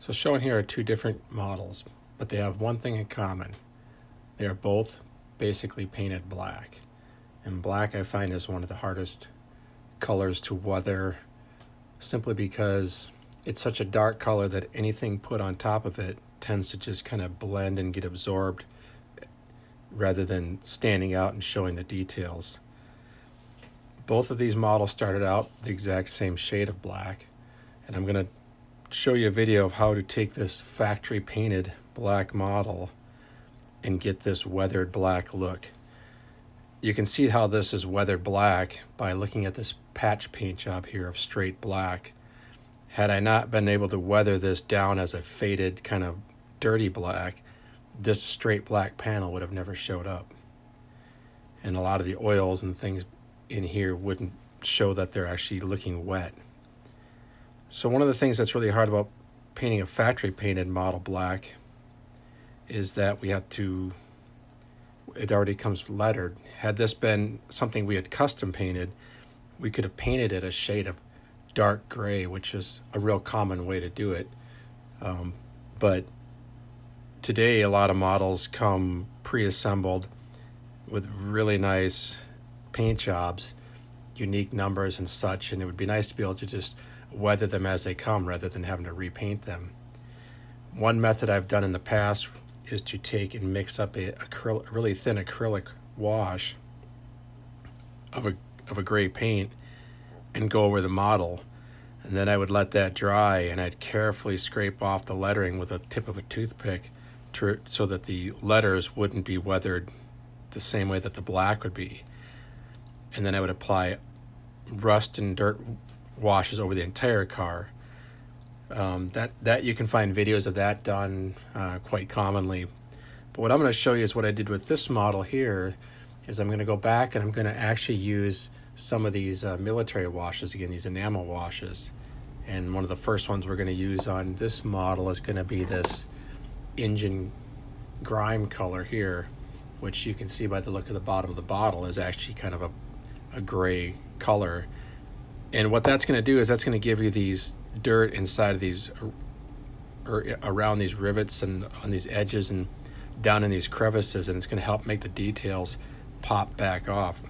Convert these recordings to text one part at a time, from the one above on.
So shown here are two different models, but they have one thing in common. They are both basically painted black. And black I find is one of the hardest colors to weather, simply because it's such a dark color that anything put on top of it tends to just kind of blend and get absorbed rather than standing out and showing the details. Both of these models started out the exact same shade of black, and I'm going to show you a video of how to take this factory painted black model and get this weathered black look. You can see how this is weathered black by looking at this patch paint job here of straight black. Had I not been able to weather this down as a faded kind of dirty black, this straight black panel would have never showed up. And a lot of the oils and things in here wouldn't show that they're actually looking wet. So one of the things that's really hard about painting a factory painted model black is that it already comes lettered. Had this been something we had custom painted, we could have painted it a shade of dark gray, which is a real common way to do it. But today a lot of models come pre-assembled with really nice paint jobs, unique numbers and such, and it would be nice to be able to just weather them as they come rather than having to repaint them. One method I've done in the past is to take and mix up a really thin acrylic wash of a gray paint and go over the model, and then I would let that dry and I'd carefully scrape off the lettering with a tip of a toothpick so that the letters wouldn't be weathered the same way that the black would be. And then I would apply rust and dirt washes over the entire car. That you can find videos of that done quite commonly. But what I'm going to show you is what I did with this model here. Is I'm going to go back and I'm going to actually use some of these military washes again, these enamel washes. And one of the first ones we're going to use on this model is going to be this engine grime color here, which you can see by the look of the bottom of the bottle is actually kind of a gray color. And what that's going to do is that's going to give you these dirt inside of these, or around these rivets and on these edges and down in these crevices, and it's going to help make the details pop back off.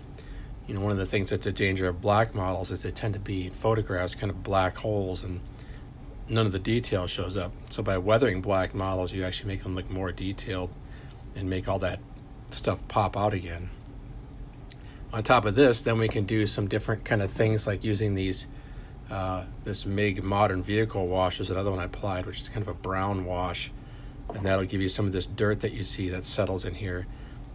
You know, one of the things that's a danger of black models is they tend to be in photographs kind of black holes and none of the detail shows up. So by weathering black models, you actually make them look more detailed and make all that stuff pop out again. On top of this, then we can do some different kind of things like using these this MIG modern vehicle wash is another one I applied, which is kind of a brown wash, and that'll give you some of this dirt that you see that settles in here.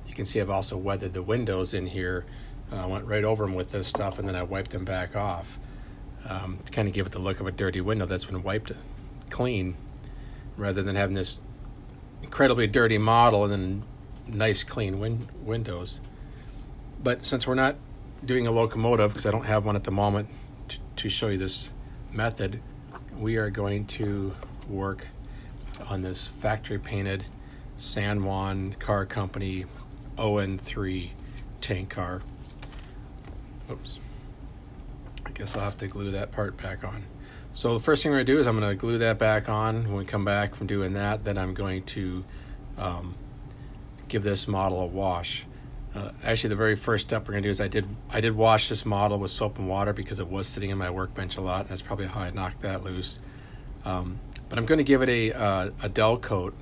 You can see I've also weathered the windows in here. I went right over them with this stuff, and then I wiped them back off to kind of give it the look of a dirty window that's been wiped clean, rather than having this incredibly dirty model and then nice clean windows. But since we're not doing a locomotive, because I don't have one at the moment to show you this method, we are going to work on this factory painted San Juan Car Company ON3 tank car. Oops. I guess I'll have to glue that part back on. So the first thing we're going to do is I'm going to glue that back on. When we come back from doing that, then I'm going to give this model a wash. Actually, the very first step we're going to do is I did wash this model with soap and water because it was sitting in my workbench a lot. That's probably how I knocked that loose. But I'm going to give it a Del coat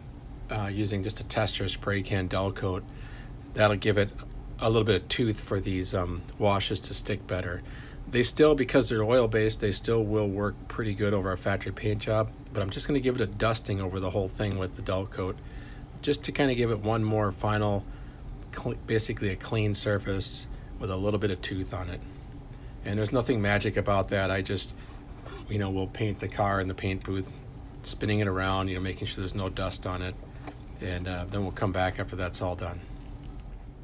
using just a tester spray can Del coat. That'll give it a little bit of tooth for these washes to stick better. They still, because they're oil-based, they still will work pretty good over a factory paint job. But I'm just going to give it a dusting over the whole thing with the Del coat, just to kind of give it one more final, basically a clean surface with a little bit of tooth on it. And there's nothing magic about that. I just, we'll paint the car in the paint booth, spinning it around, making sure there's no dust on it. And then we'll come back after that's all done.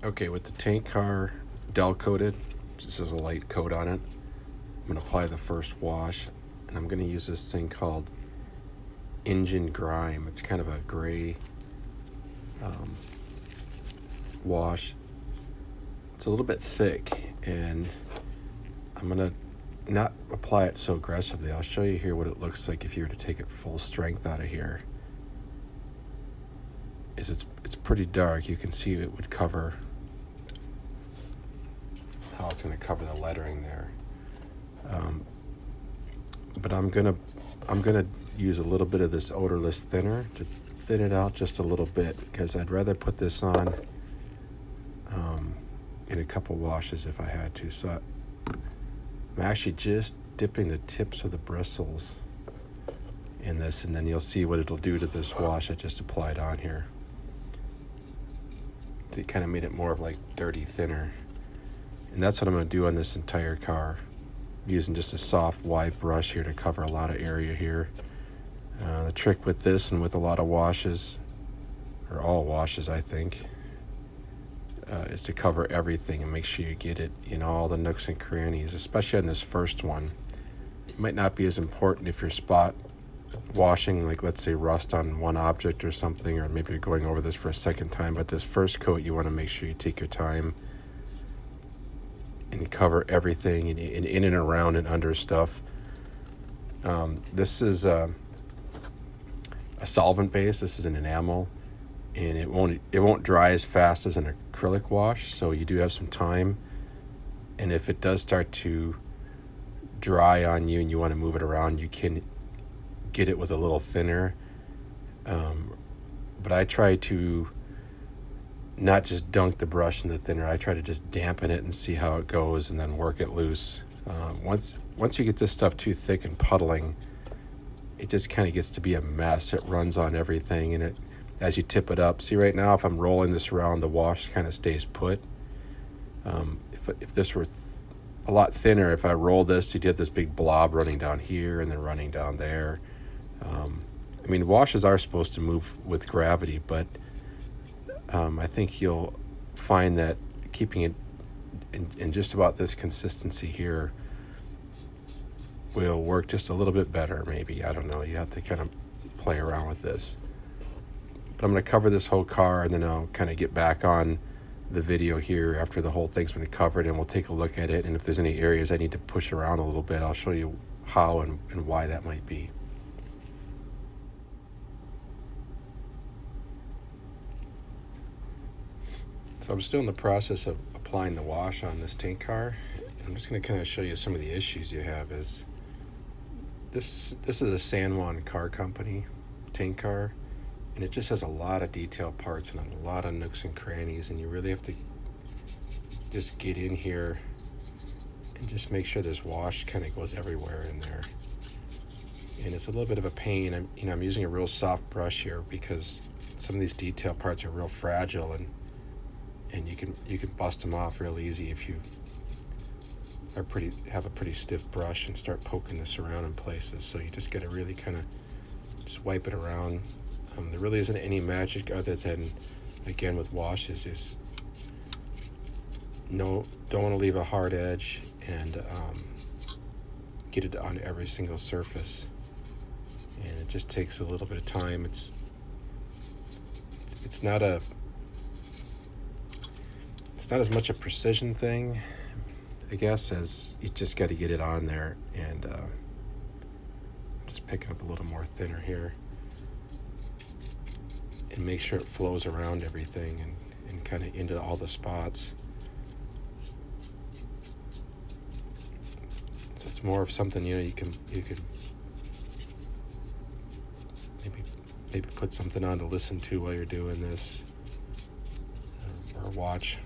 Okay, with the tank car Del coated, just as a light coat on it, I'm going to apply the first wash, and I'm going to use this thing called engine grime. It's kind of a gray wash. It's a little bit thick, and I'm going to not apply it so aggressively. I'll show you here what it looks like if you were to take it full strength out of here. It's pretty dark. You can see it would cover how it's going to cover the lettering there. But I'm gonna use a little bit of this odorless thinner to thin it out just a little bit, because I'd rather put this on in a couple washes if I had to. So I'm actually just dipping the tips of the bristles in this, and then you'll see what it'll do to this wash I just applied on here. So it kind of made it more of like dirty thinner. And that's what I'm going to do on this entire car. I'm using just a soft wide brush here to cover a lot of area here. The trick with this and with a lot of washes, or all washes I think, is to cover everything and make sure you get it in all the nooks and crannies, especially on this first one. It might not be as important if you're spot washing, like let's say rust on one object or something, or maybe you're going over this for a second time, but this first coat you want to make sure you take your time and cover everything and in and around and under stuff. This is a solvent base. This is an enamel, and it won't dry as fast as an acrylic wash, so you do have some time. And if it does start to dry on you and you want to move it around, you can get it with a little thinner. But I try to not just dunk the brush in the thinner. I try to just dampen it and see how it goes, and then work it loose. Once you get this stuff too thick and puddling, it just kind of gets to be a mess. It runs on everything, and it, as you tip it up, see right now if I'm rolling this around, the wash kind of stays put. If this were a lot thinner, if I roll this, you'd get this big blob running down here and then running down there. I mean, washes are supposed to move with gravity, but I think you'll find that keeping it in just about this consistency here will work just a little bit better, maybe. I don't know. You have to kind of play around with this. But I'm going to cover this whole car, and then I'll kind of get back on the video here after the whole thing's been covered, and we'll take a look at it. And if there's any areas I need to push around a little bit, I'll show you how and why that might be. So I'm still in the process of applying the wash on this tank car. I'm just going to kind of show you some of the issues you have. Is this is a San Juan car company tank car, and it just has a lot of detailed parts and a lot of nooks and crannies, and you really have to just get in here and just make sure this wash kind of goes everywhere in there. And it's a little bit of a pain. I'm using a real soft brush here because some of these detail parts are real fragile, and you can bust them off real easy if you have a pretty stiff brush and start poking this around in places. So you just got to really kind of just wipe it around. There really isn't any magic other than, again, with washes, is don't want to leave a hard edge, and get it on every single surface. And it just takes a little bit of time. It's not as much a precision thing, I guess, as you just got to get it on there. And just picking up a little more thinner here and make sure it flows around everything and kind of into all the spots. So it's more of something, you can maybe put something on to listen to while you're doing this, or watch,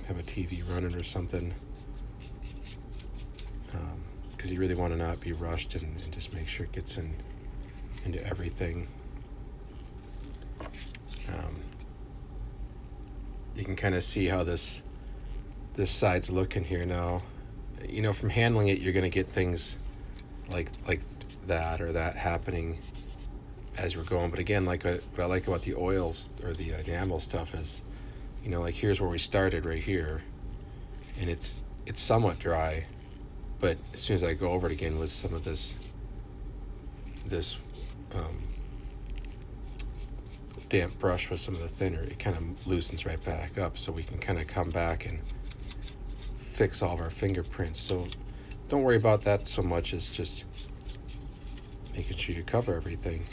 have a TV running or something, because you really want to not be rushed and just make sure it gets into everything. You can kind of see how this side's looking here now. From handling it, you're going to get things like that or that happening as we're going. But again, what I like about the oils or the enamel stuff is, like here's where we started right here, and it's somewhat dry, but as soon as I go over it again with some of this damp brush with some of the thinner, it kind of loosens right back up, so we can kind of come back and fix all of our fingerprints. So don't worry about that so much. It's just making sure you cover everything.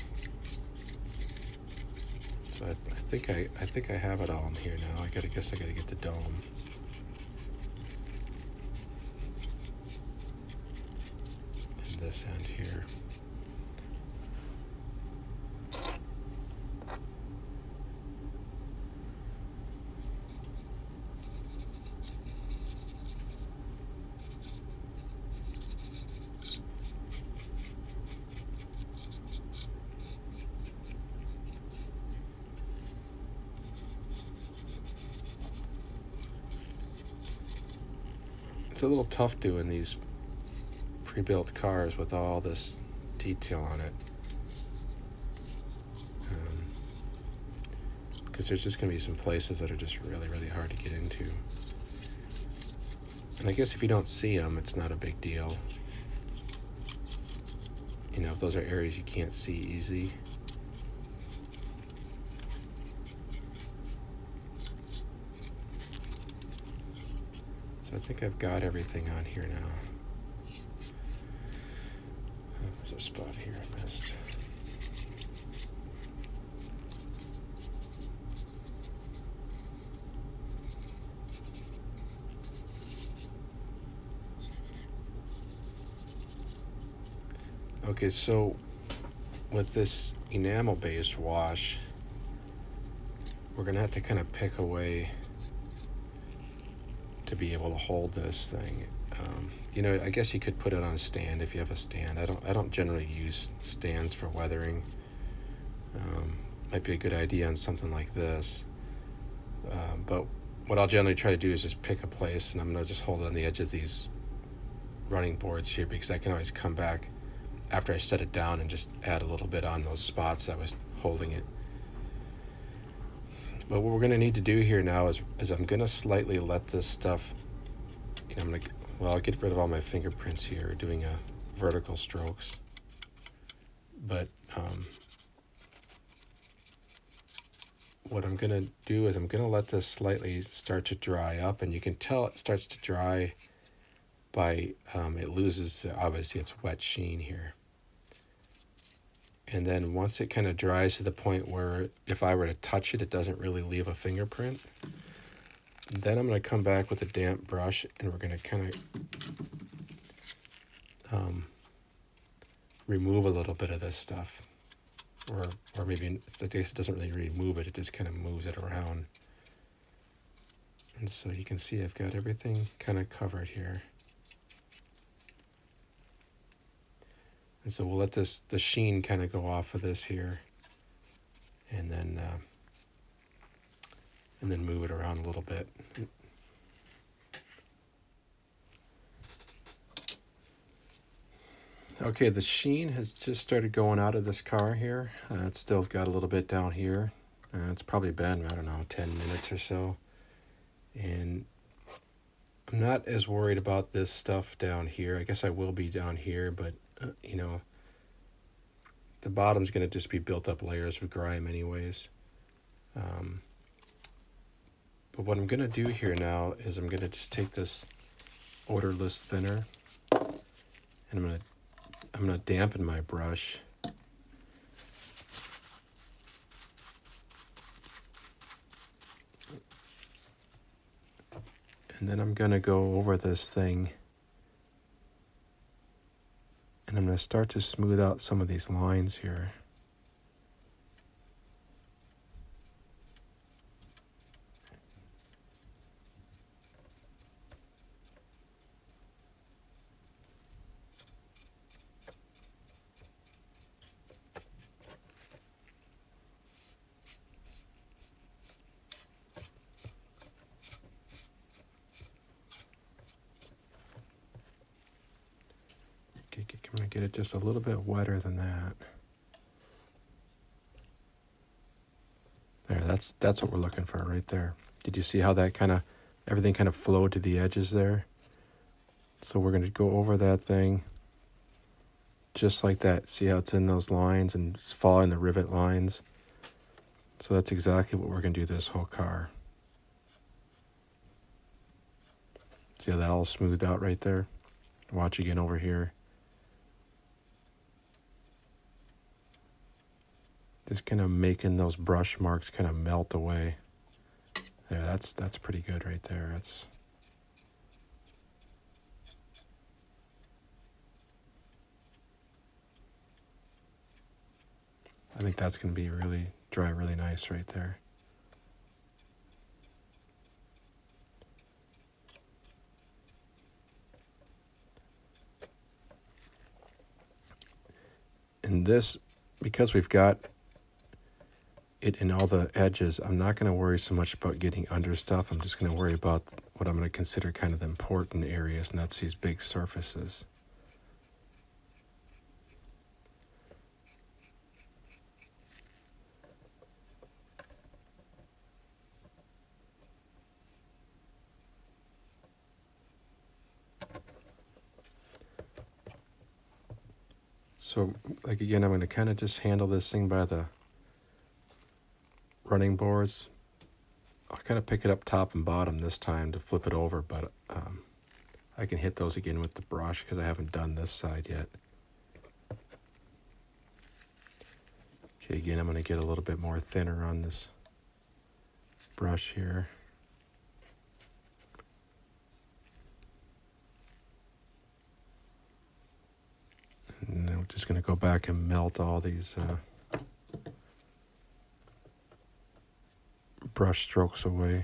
So I think I have it all in here now. I gotta get the dome. And this end here. It's a little tough doing these pre-built cars with all this detail on it, because there's just going to be some places that are just really, really hard to get into. And I guess if you don't see them, it's not a big deal. You know, if those are areas you can't see easy. So I think I've got everything on here now. There's a spot here I missed. Okay, so with this enamel based wash, we're gonna have to kind of pick a way to be able to hold this thing. You know, I guess you could put it on a stand if you have a stand. I don't generally use stands for weathering. Might be a good idea on something like this. But what I'll generally try to do is just pick a place, and I'm gonna just hold it on the edge of these running boards here, because I can always come back after I set it down and just add a little bit on those spots I was holding it. But what we're going to need to do here now is I'm going to slightly let this stuff, you know, I'll get rid of all my fingerprints here doing vertical strokes. But what I'm going to do is I'm going to let this slightly start to dry up, and you can tell it starts to dry by it loses, obviously, its wet sheen here. And then once it kind of dries to the point where if I were to touch it, it doesn't really leave a fingerprint, then I'm going to come back with a damp brush, and we're going to kind of remove a little bit of this stuff. Or maybe the taste doesn't really remove it, it just kind of moves it around. And so you can see I've got everything kind of covered here. And so we'll let the sheen kind of go off of this here, and then move it around a little bit. Okay, the sheen has just started going out of this car here. It's still got a little bit down here. It's probably been, I don't know, 10 minutes or so. And I'm not as worried about this stuff down here. I guess I will be down here, but you know, the bottom's going to just be built up layers of grime anyways. But what I'm going to do here now is I'm going to just take this odorless thinner, and I'm going to dampen my brush. And then I'm going to go over this thing, and I'm going to start to smooth out some of these lines here. I'm going to get it just a little bit wetter than that. There, that's what we're looking for right there. Did you see how that everything kind of flowed to the edges there? So we're going to go over that thing just like that. See how it's in those lines and it's following the rivet lines? So that's exactly what we're going to do this whole car. See how that all smoothed out right there? Watch again over here. Just kind of making those brush marks kind of melt away. There, that's pretty good right there. I think that's going to be really dry, really nice right there. And this, because we've got it in all the edges, I'm not going to worry so much about getting under stuff. I'm just going to worry about what I'm going to consider kind of the important areas, and that's these big surfaces. So, like again, I'm going to kind of just handle this thing by the running boards. I'll kind of pick it up top and bottom this time to flip it over, but I can hit those again with the brush because I haven't done this side yet. Okay, again, I'm going to get a little bit more thinner on this brush here. And then we're just going to go back and melt all these brush strokes away.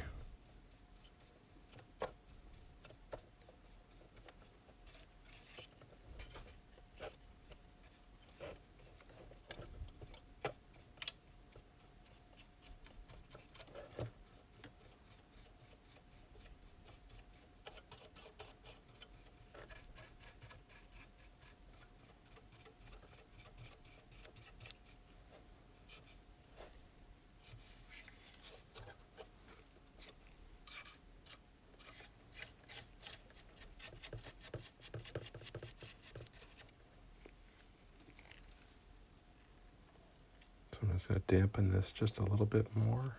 So I'm just going to dampen this just a little bit more.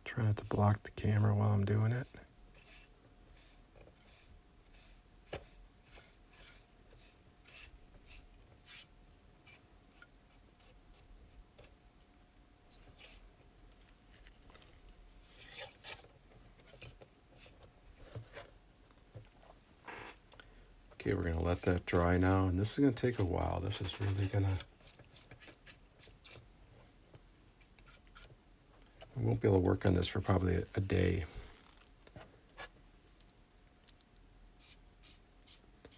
Try not to block the camera while I'm doing it. Okay, we're going to let that dry now, and this is going to take a while. This is really going to... We won't be able to work on this for probably a day.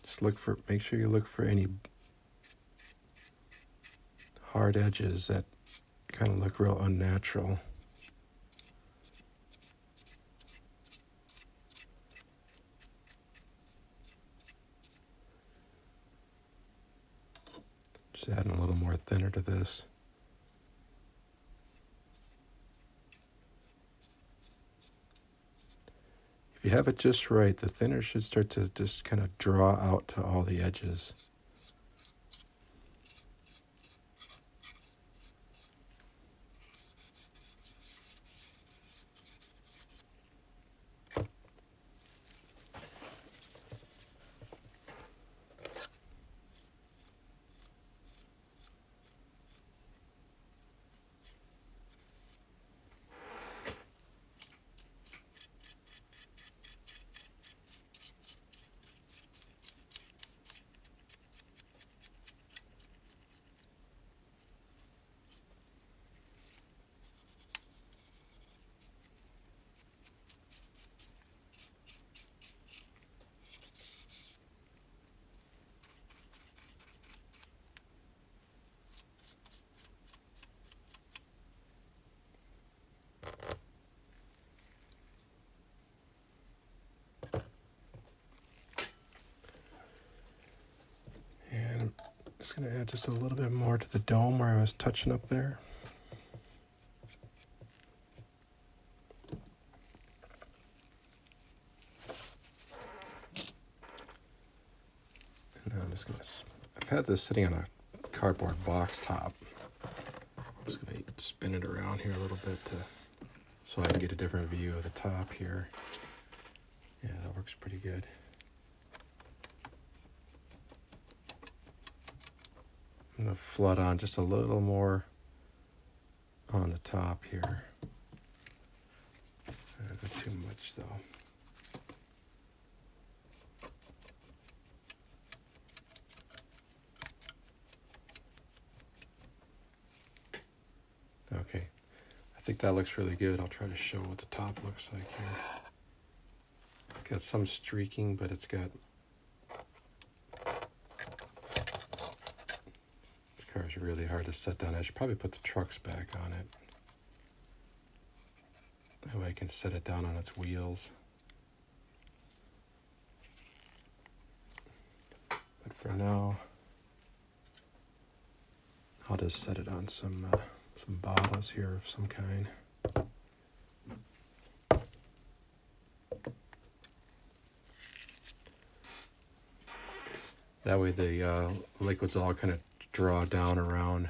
Just make sure you look for any hard edges that kind of look real unnatural. Just adding a little more thinner to this. If you have it just right, the thinner should start to just kind of draw out to all the edges. Just going to add just a little bit more to the dome where I was touching up there. had this sitting on a cardboard box top. I'm just going to spin it around here a little bit so I can get a different view of the top here. Yeah, that works pretty good. I'm going to flood on just a little more on the top here. Not too much though. Okay, I think that looks really good. I'll try to show what the top looks like here. It's got some streaking, but it's got... This car is really hard to set down. I should probably put the trucks back on it. That way I can set it down on its wheels. But for now, I'll just set it on some bottles here of some kind. That way the liquids all kind of draw down around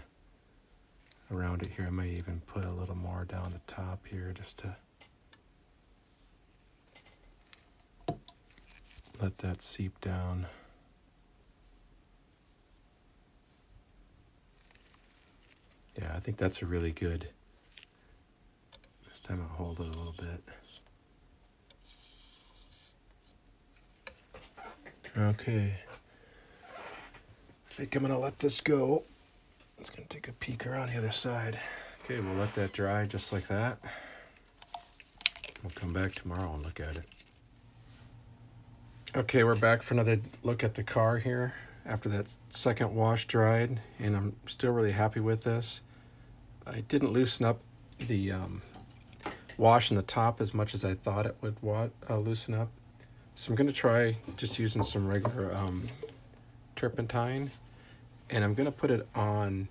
it here. I may even put a little more down the top here just to let that seep down. Yeah, I think that's a really good. This time I'll hold it a little bit. Okay. I think I'm gonna let this go. It's gonna take a peek around the other side. Okay, we'll let that dry just like that. We'll come back tomorrow and look at it. Okay, we're back for another look at the car here after that second wash dried, and I'm still really happy with this. I didn't loosen up the wash in the top as much as I thought it would loosen up. So I'm going to try just using some regular turpentine, and I'm going to put it on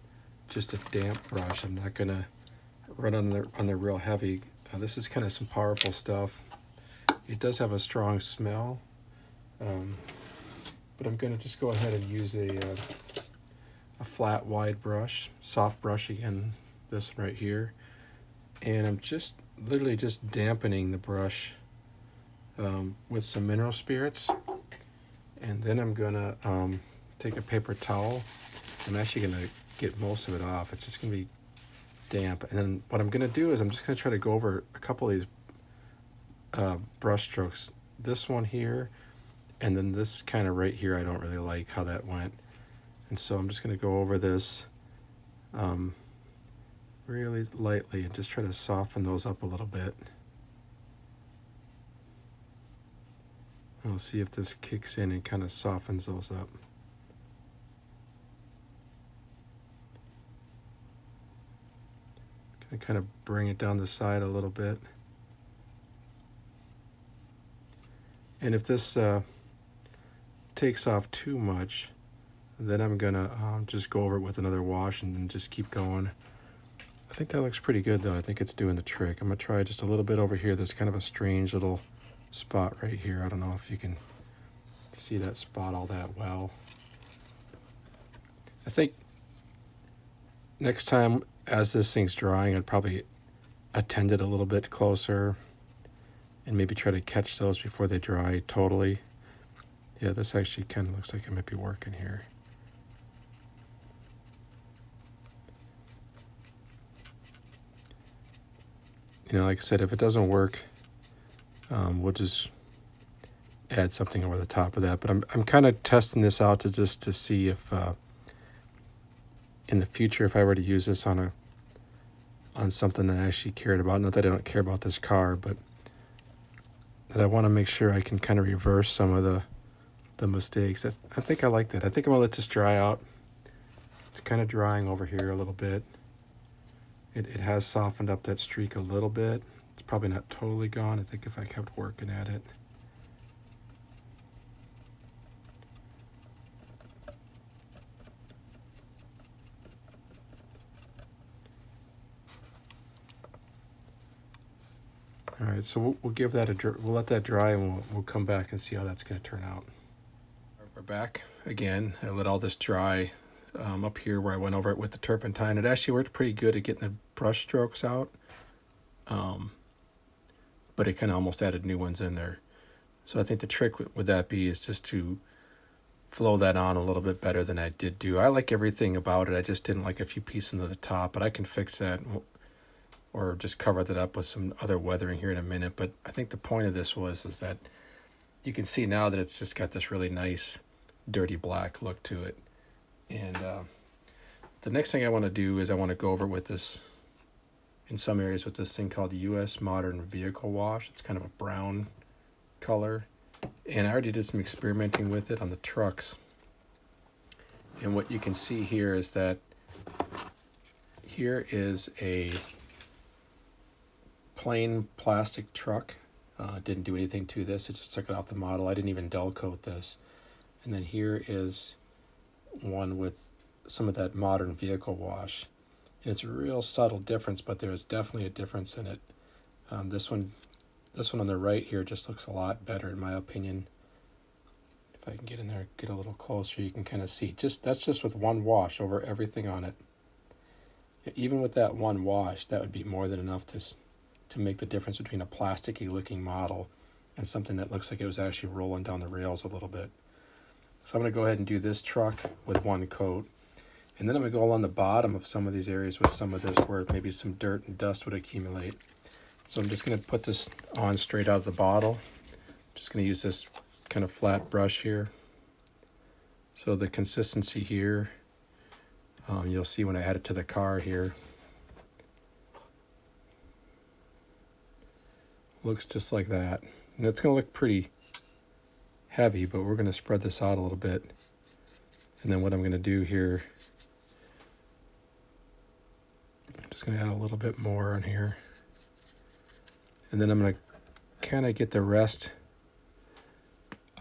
just a damp brush. I'm not going to run on there real heavy. This is kind of some powerful stuff. It does have a strong smell, but I'm going to just go ahead and use a flat, wide brush, soft brush again, this one right here, and I'm just literally just dampening the brush with some mineral spirits, and then I'm gonna take a paper towel. I'm actually gonna get most of it off. It's just gonna be damp, and then what I'm gonna do is I'm just gonna try to go over a couple of these brush strokes. This one here, and then this kind of right here. I don't really like how that went, and so I'm just gonna go over this really lightly and just try to soften those up a little bit. And we'll see if this kicks in and kind of softens those up. Gonna kind of bring it down the side a little bit. And if this takes off too much, then I'm gonna just go over it with another wash and then just keep going. I think that looks pretty good though. I think it's doing the trick. I'm gonna try just a little bit over here. There's kind of a strange little spot right here. I don't know if you can see that spot all that well. I think next time as this thing's drying, I'd probably attend it a little bit closer and maybe try to catch those before they dry totally. Yeah, this actually kind of looks like it might be working here. You know, like I said, if it doesn't work, we'll just add something over the top of that. But I'm kind of testing this out to see if in the future, if I were to use this on something that I actually cared about. Not that I don't care about this car, but that I want to make sure I can kind of reverse some of the mistakes. I think I like that. I think I'm gonna let this dry out. It's kind of drying over here a little bit. It has softened up that streak a little bit. It's probably not totally gone. I think if I kept working at it. All right, so we'll give that we'll let that dry, and we'll come back and see how that's going to turn out. We're back again. I let all this dry up here where I went over it with the turpentine. It actually worked pretty good at getting the brush strokes out, but it kind of almost added new ones in there. So I think the trick with that is just to flow that on a little bit better than I did do. I like everything about it. I just didn't like a few pieces of the top, but I can fix that or just cover that up with some other weathering here in a minute. But I think the point of this is that you can see now that it's just got this really nice dirty black look to it. And the next thing I want to do is I want to go over with this in some areas with this thing called the U.S. Modern Vehicle Wash. It's kind of a brown color, and I already did some experimenting with it on the trucks. And what you can see here is that here is a plain plastic truck. Didn't do anything to this. It just took it off the model. I didn't even dull coat this. And then here is one with some of that modern vehicle wash. And it's a real subtle difference, but there is definitely a difference in it. This one on the right here just looks a lot better in my opinion. If I can get in there, get a little closer, you can kind of see. That's just with one wash over everything on it. Even with that one wash, that would be more than enough to make the difference between a plasticky looking model and something that looks like it was actually rolling down the rails a little bit. So I'm going to go ahead and do this truck with one coat. And then I'm going to go along the bottom of some of these areas with some of this where maybe some dirt and dust would accumulate. So I'm just going to put this on straight out of the bottle. Just going to use this kind of flat brush here. So the consistency here, you'll see when I add it to the car here, looks just like that. And it's going to look pretty heavy, but we're going to spread this out a little bit. And then what I'm going to do here, I'm just going to add a little bit more on here. And then I'm going to kind of get the rest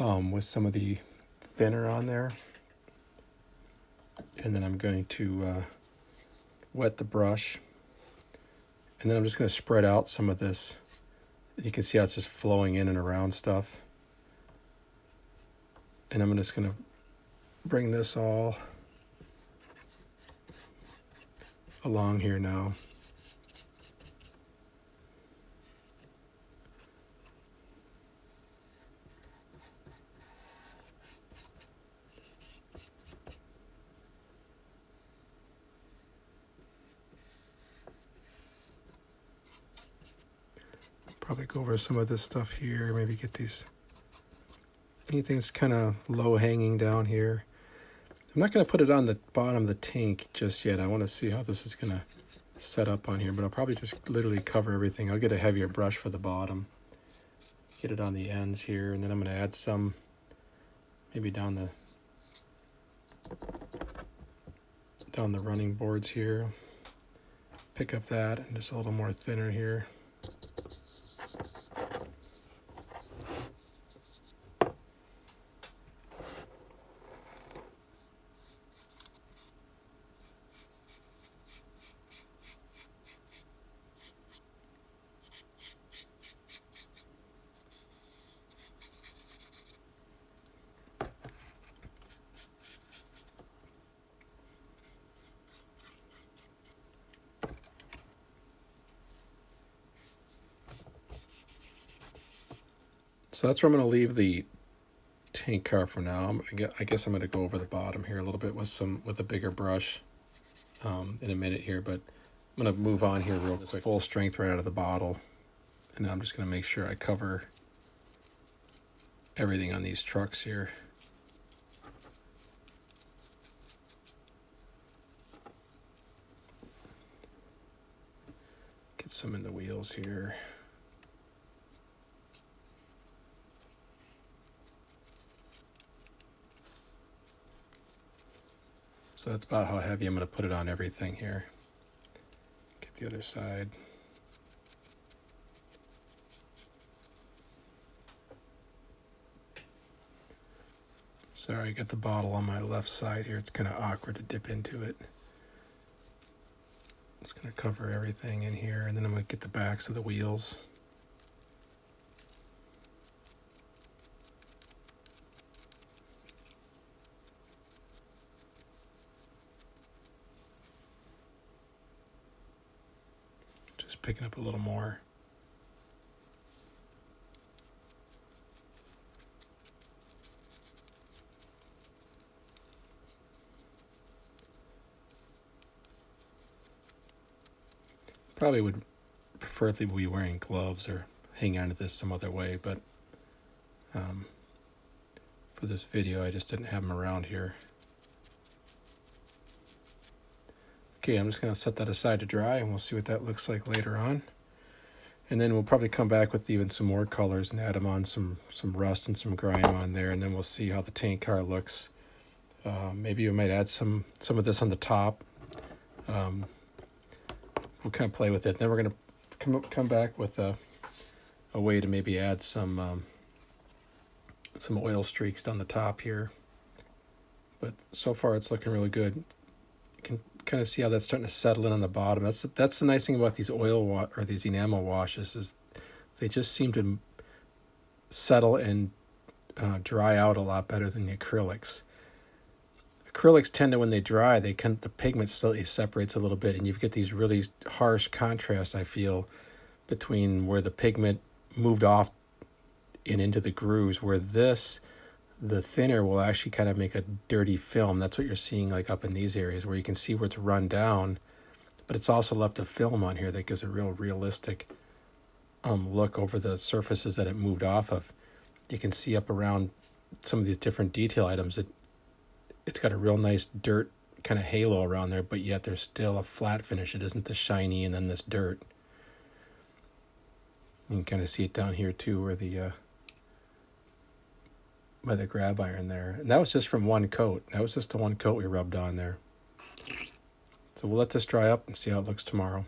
with some of the thinner on there. And then I'm going to wet the brush. And then I'm just going to spread out some of this. You can see how it's just flowing in and around stuff. And I'm just going to bring this all along here now. Probably go over some of this stuff here, maybe get these, anything that's kind of low hanging down here. I'm not going to put it on the bottom of the tank just yet. I want to see how this is going to set up on here, but I'll probably just literally cover everything. I'll get a heavier brush for the bottom, get it on the ends here, and then I'm going to add some maybe down the running boards here. Pick up that and just a little more thinner here. So that's where I'm going to leave the tank car for now. I guess I'm going to go over the bottom here a little bit with a bigger brush in a minute here, but I'm going to move on here real quick. Full strength right out of the bottle. And now I'm just going to make sure I cover everything on these trucks here. Get some in the wheels here. So that's about how heavy I'm going to put it on everything here. Get the other side. Sorry, I got the bottle on my left side here. It's kind of awkward to dip into it. Just going to cover everything in here, and then I'm going to get the backs of the wheels. picking up a little more. Probably would preferably be wearing gloves or hang on to this some other way, but for this video I just didn't have them around here. Okay, I'm just going to set that aside to dry, and we'll see what that looks like later on. And then we'll probably come back with even some more colors and add them on some rust and some grime on there, and then we'll see how the tank car looks. Maybe we might add some of this on the top. We'll kind of play with it. Then we're going to come back with a way to maybe add some oil streaks down the top here. But so far it's looking really good. You can kind of see how that's starting to settle in on the bottom. That's the nice thing about these or these enamel washes, is they just seem to settle and dry out a lot better than the acrylics. Acrylics tend to, when they dry, the pigment slightly separates a little bit, and you get these really harsh contrasts, I feel, between where the pigment moved off and into the grooves, where the thinner will actually kind of make a dirty film. That's what you're seeing like up in these areas where you can see where it's run down, but it's also left a film on here that gives a real realistic look over the surfaces that it moved off of. You can see up around some of these different detail items that it's got a real nice dirt kind of halo around there, but yet there's still a flat finish. It isn't the shiny and then this dirt. You can kind of see it down here too, where by the grab iron there. And that was just from one coat. That was just the one coat we rubbed on there. So we'll let this dry up and see how it looks tomorrow.